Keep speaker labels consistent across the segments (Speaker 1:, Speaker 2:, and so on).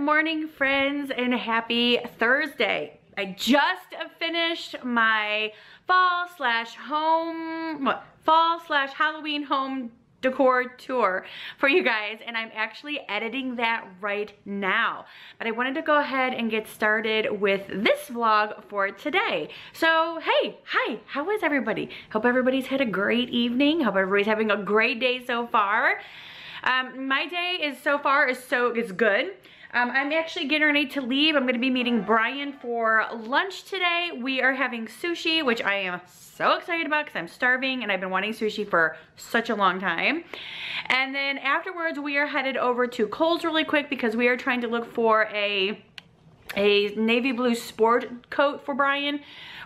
Speaker 1: morning, friends, and happy Thursday. I just finished my fall slash Halloween home decor tour for you guys, and I'm actually editing that right now. But I wanted to go ahead and get started with this vlog for today. So hey, hi, how is everybody? Hope everybody's had a great evening. Hope everybody's having a great day so far. My day is good. I'm actually getting ready to leave. I'm gonna be meeting Brian for lunch today. We are having sushi, which I am so excited about because I'm starving and I've been wanting sushi for such a long time. And then afterwards, we are headed over to Kohl's really quick because we are trying to look for a navy blue sport coat for Brian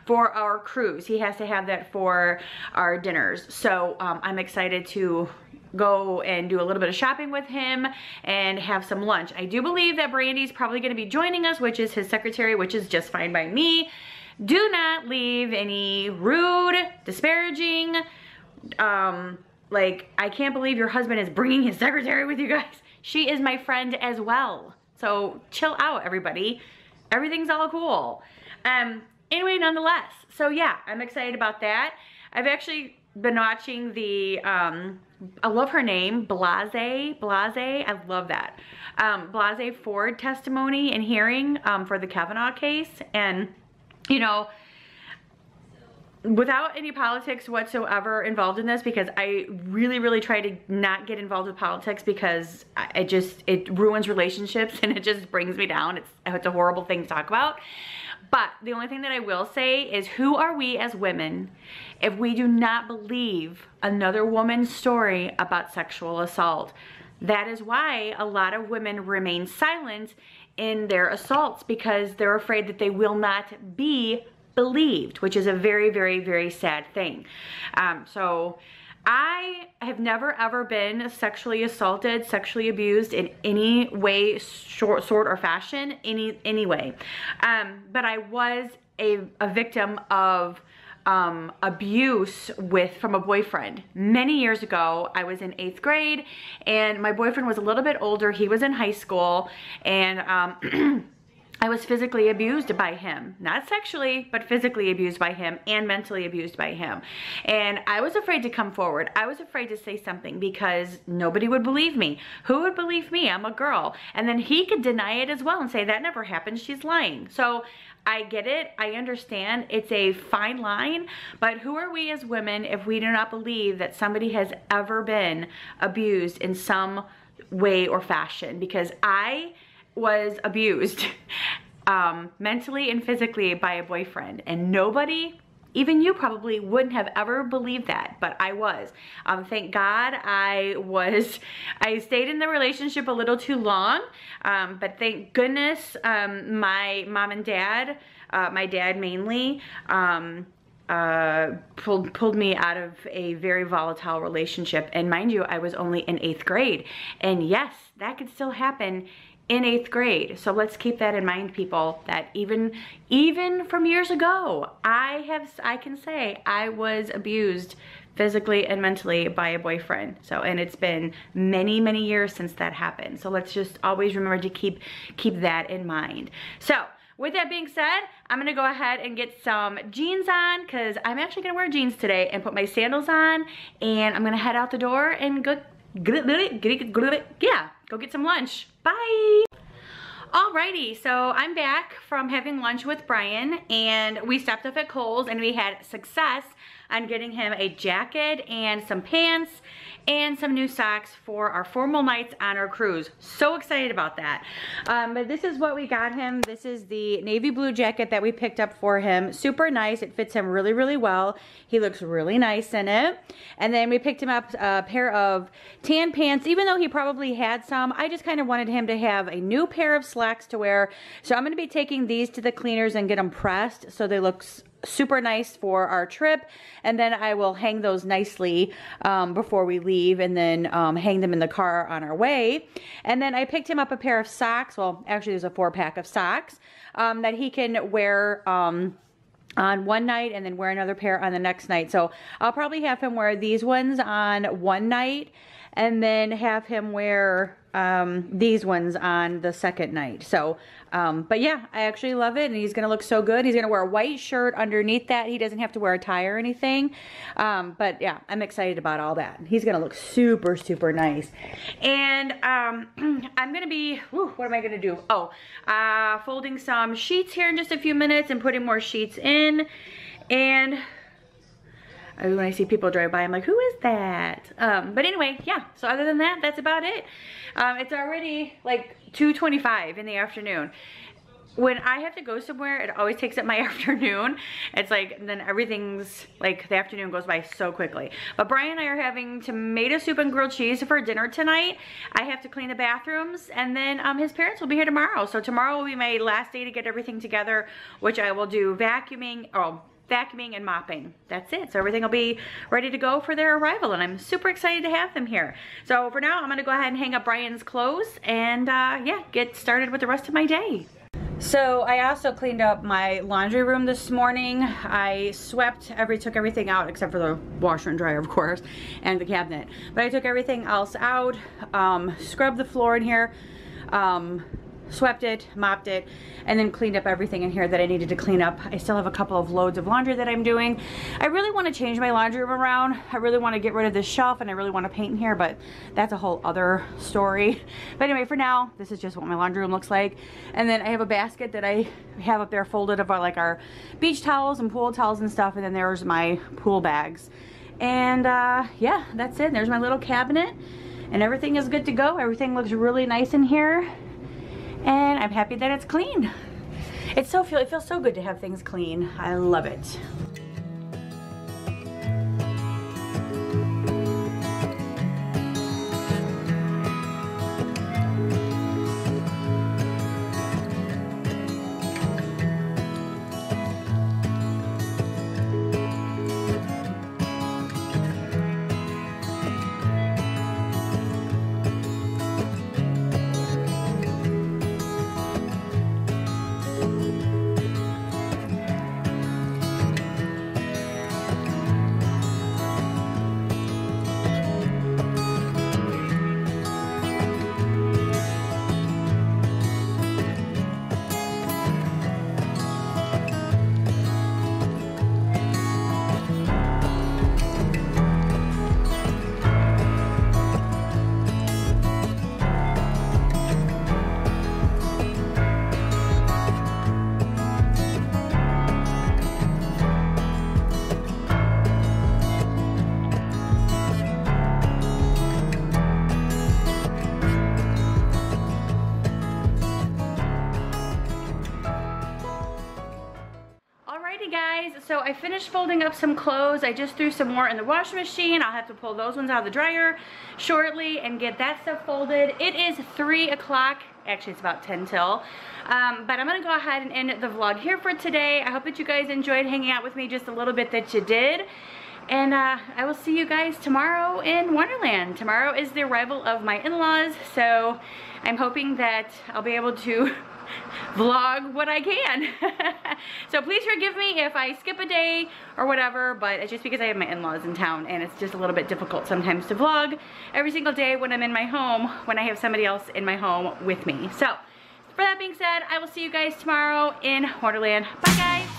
Speaker 1: for our cruise. He has to have that for our dinners. So I'm excited to go and do a little bit of shopping with him and have some lunch. I do believe that Brandy's probably going to be joining us, which is his secretary, which is just fine by me. Do not leave any rude, disparaging, like, I can't believe your husband is bringing his secretary with you guys. She is my friend as well. So chill out, everybody. Everything's all cool. Anyway, nonetheless, so yeah, I'm excited about that. I've actually been watching the, I love her name, Blase, I love that. Blase Ford testimony and hearing for the Kavanaugh case. And, you know, without any politics whatsoever involved in this, because I really try to not get involved with politics because it ruins relationships and it just brings me down. It's a horrible thing to talk about. But the only thing that I will say is, who are we as women if we do not believe another woman's story about sexual assault? That is why a lot of women remain silent in their assaults, because they're afraid that they will not be believed, which is a very sad thing. So I have never ever been sexually assaulted, sexually abused in any way, sort or fashion, any way. But I was a victim of abuse from a boyfriend. Many years ago, I was in 8th grade and my boyfriend was a little bit older. He was in high school, and I was physically abused by him. Not sexually, but physically abused by him and mentally abused by him. And I was afraid to come forward. I was afraid to say something because nobody would believe me. Who would believe me? I'm a girl. And then he could deny it as well and say, that never happened, she's lying. So I get it, I understand, it's a fine line, but who are we as women if we do not believe that somebody has ever been abused in some way or fashion? Because I was abused mentally and physically by a boyfriend, and nobody, even you probably, wouldn't have ever believed that, but I was. Thank God I stayed in the relationship a little too long, but thank goodness my mom and dad, my dad mainly, pulled me out of a very volatile relationship. And mind you, I was only in 8th grade, and yes, that could still happen in 8th grade. So let's keep that in mind, people, that even from years ago, I can say I was abused physically and mentally by a boyfriend. So, and it's been many years since that happened. So let's just always remember to keep that in mind. So with that being said, I'm gonna go ahead and get some jeans on, because I'm actually gonna wear jeans today, and put my sandals on, and I'm gonna head out the door and go get some lunch. Bye. Alrighty, so I'm back from having lunch with Brian, and we stopped off at Kohl's and we had success on getting him a jacket and some pants and some new socks for our formal nights on our cruise. So excited about that. But this is what we got him. This is the navy blue jacket that we picked up for him. Super nice. It fits him really well. He looks really nice in it. And then we picked him up a pair of tan pants. Even though he probably had some, I just kind of wanted him to have a new pair of slacks to wear. So I'm going to be taking these to the cleaners and get them pressed so they look super nice for our trip, and then I will hang those nicely before we leave, and then hang them in the car on our way. And then I picked him up a pair of socks. Well, actually there's a 4-pack of socks that he can wear on one night and then wear another pair on the next night. So I'll probably have him wear these ones on one night and then have him wear these ones on the second night. So, but yeah, I actually love it, and he's gonna look so good. He's gonna wear a white shirt underneath that. He doesn't have to wear a tie or anything. But yeah, I'm excited about all that. He's gonna look super, super nice. And I'm gonna be, what am I gonna do? Oh, folding some sheets here in just a few minutes and putting more sheets in. And when I see people drive by, I'm like, who is that? But anyway, yeah, so other than that, that's about it. It's already like 2:25 in the afternoon. When I have to go somewhere, it always takes up my afternoon. It's like, then everything's like, the afternoon goes by so quickly. But Brian and I are having tomato soup and grilled cheese for dinner tonight. I have to clean the bathrooms, and then his parents will be here tomorrow. So tomorrow will be my last day to get everything together, which I will do vacuuming and mopping. That's it. So everything will be ready to go for their arrival, and I'm super excited to have them here. So for now, I'm gonna go ahead and hang up Brian's clothes and yeah, get started with the rest of my day. So I also cleaned up my laundry room this morning. I swept, took everything out except for the washer and dryer, of course, and the cabinet. But I took everything else out, scrubbed the floor in here, swept it, mopped it, and then cleaned up everything in here that I needed to clean up. I still have a couple of loads of laundry that I'm doing. I really want to change my laundry room around. I really want to get rid of this shelf, and I really want to paint in here, but that's a whole other story. But anyway, for now, this is just what my laundry room looks like. And then I have a basket that I have up there folded of like our beach towels and pool towels and stuff, and then there's my pool bags. And yeah, that's it. There's my little cabinet, and everything is good to go. Everything looks really nice in here. And I'm happy that it's clean. It feels so good to have things clean. I love it. So I finished folding up some clothes. I just threw some more in the washing machine. I'll have to pull those ones out of the dryer shortly and get that stuff folded. It is 3 o'clock. Actually, it's about 10 till. But I'm gonna go ahead and end the vlog here for today. I hope that you guys enjoyed hanging out with me just a little bit that you did. And I will see you guys tomorrow in Wonderland. Tomorrow is the arrival of my in-laws, so I'm hoping that I'll be able to vlog what I can. So please forgive me if I skip a day or whatever, but it's just because I have my in-laws in town, and it's just a little bit difficult sometimes to vlog every single day when I'm in my home, when I have somebody else in my home with me. So for that being said, I will see you guys tomorrow in Wonderland. Bye guys.